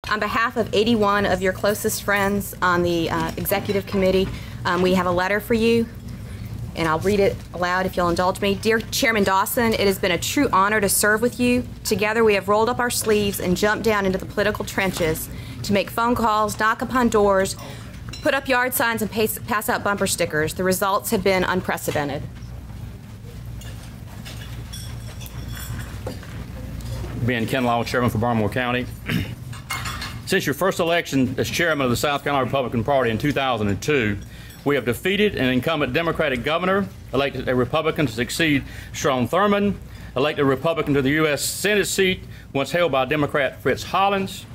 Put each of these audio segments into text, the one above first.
On behalf of 81 of your closest friends on the Executive Committee, we have a letter for you, and I'll read it aloud if you'll indulge me. Dear Chairman Dawson, it has been a true honor to serve with you. Together we have rolled up our sleeves and jumped down into the political trenches to make phone calls, knock upon doors, put up yard signs, and pass out bumper stickers. The results have been unprecedented. Ben Kinlaw, Chairman for Baltimore County. Since your first election as Chairman of the South Carolina Republican Party in 2002, we have defeated an incumbent Democratic governor, elected a Republican to succeed Strom Thurmond, elected a Republican to the U.S. Senate seat once held by Democrat Fritz Hollins,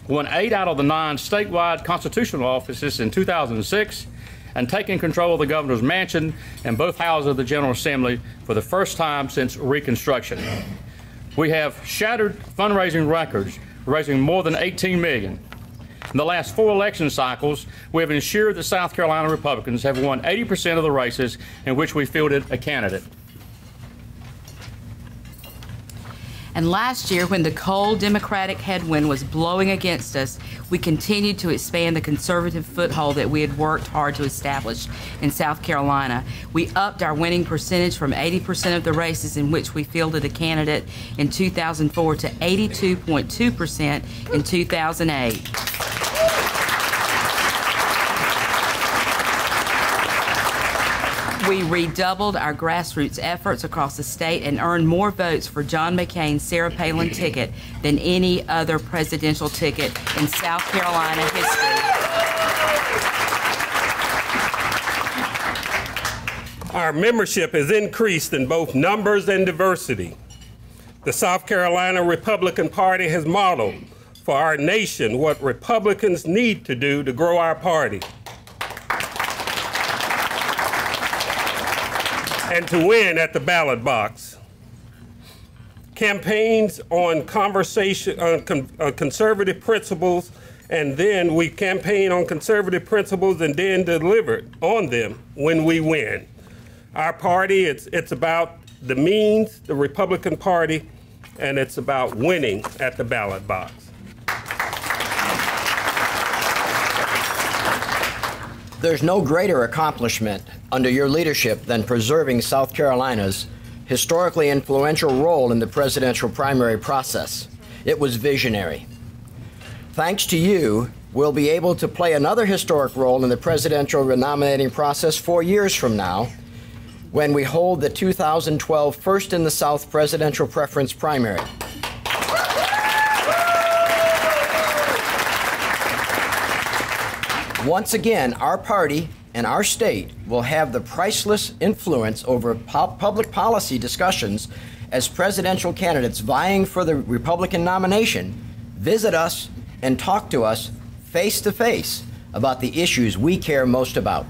won 8 out of the 9 statewide constitutional offices in 2006, and taken control of the governor's mansion and both houses of the General Assembly for the first time since Reconstruction. We have shattered fundraising records, raising more than $18 million. In the last 4 election cycles, we have ensured that South Carolina Republicans have won 80% of the races in which we fielded a candidate. And last year, when the cold Democratic headwind was blowing against us, we continued to expand the conservative foothold that we had worked hard to establish in South Carolina. We upped our winning percentage from 80% of the races in which we fielded a candidate in 2004 to 82.2% in 2008. We redoubled our grassroots efforts across the state and earned more votes for John McCain's Sarah Palin ticket than any other presidential ticket in South Carolina history. Our membership has increased in both numbers and diversity. The South Carolina Republican Party has modeled for our nation what Republicans need to do to grow our party and to win at the ballot box. Campaigns on conservative principles, and then we campaign on conservative principles and then deliver on them when we win. Our party, it's about the means, the Republican Party, and it's about winning at the ballot box. There's no greater accomplishment under your leadership than preserving South Carolina's historically influential role in the presidential primary process. It was visionary. Thanks to you, we'll be able to play another historic role in the presidential nominating process 4 years from now, when we hold the 2012 First in the South presidential preference primary. Once again, our party and our state will have the priceless influence over public policy discussions as presidential candidates vying for the Republican nomination visit us and talk to us face to face about the issues we care most about.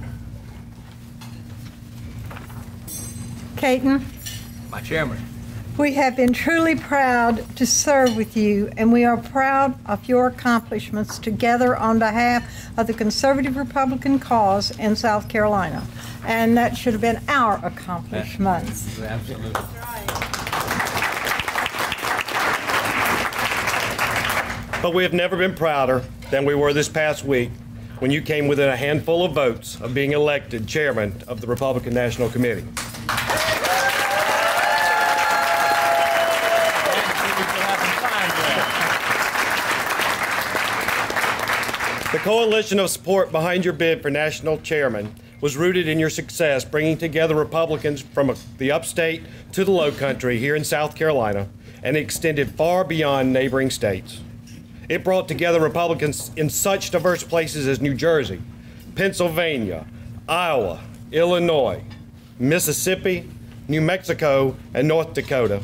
Katon, my chairman, we have been truly proud to serve with you, and we are proud of your accomplishments together on behalf of the conservative Republican cause in South Carolina. And that should have been our accomplishments. Absolutely. But we have never been prouder than we were this past week when you came within a handful of votes of being elected chairman of the Republican National Committee. The coalition of support behind your bid for national chairman was rooted in your success bringing together Republicans from the upstate to the low country here in South Carolina, and extended far beyond neighboring states. It brought together Republicans in such diverse places as New Jersey, Pennsylvania, Iowa, Illinois, Mississippi, New Mexico, and North Dakota.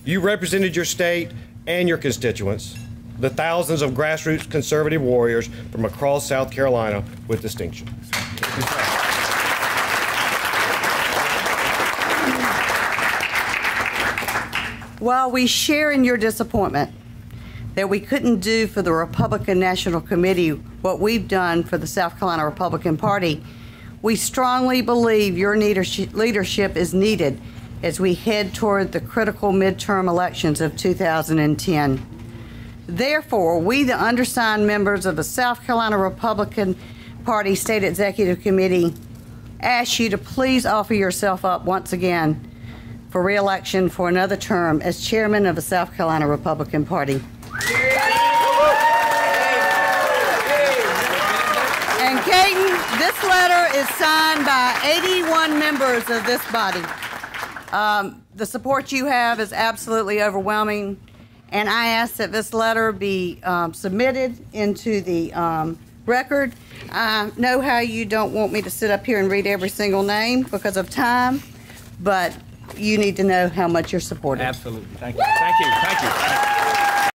You represented your state and your constituents, the thousands of grassroots conservative warriors from across South Carolina, with distinction. While we share in your disappointment that we couldn't do for the Republican National Committee what we've done for the South Carolina Republican Party, we strongly believe your leadership is needed as we head toward the critical midterm elections of 2010. Therefore, we, the undersigned members of the South Carolina Republican Party State Executive Committee, ask you to please offer yourself up once again for re-election for another term as chairman of the South Carolina Republican Party. And Katon, this letter is signed by 81 members of this body. The support you have is absolutely overwhelming, and I ask that this letter be submitted into the record. I know how you don't want me to sit up here and read every single name because of time, but you need to know how much you're supported. Absolutely. Thank you. Thank you. Thank you.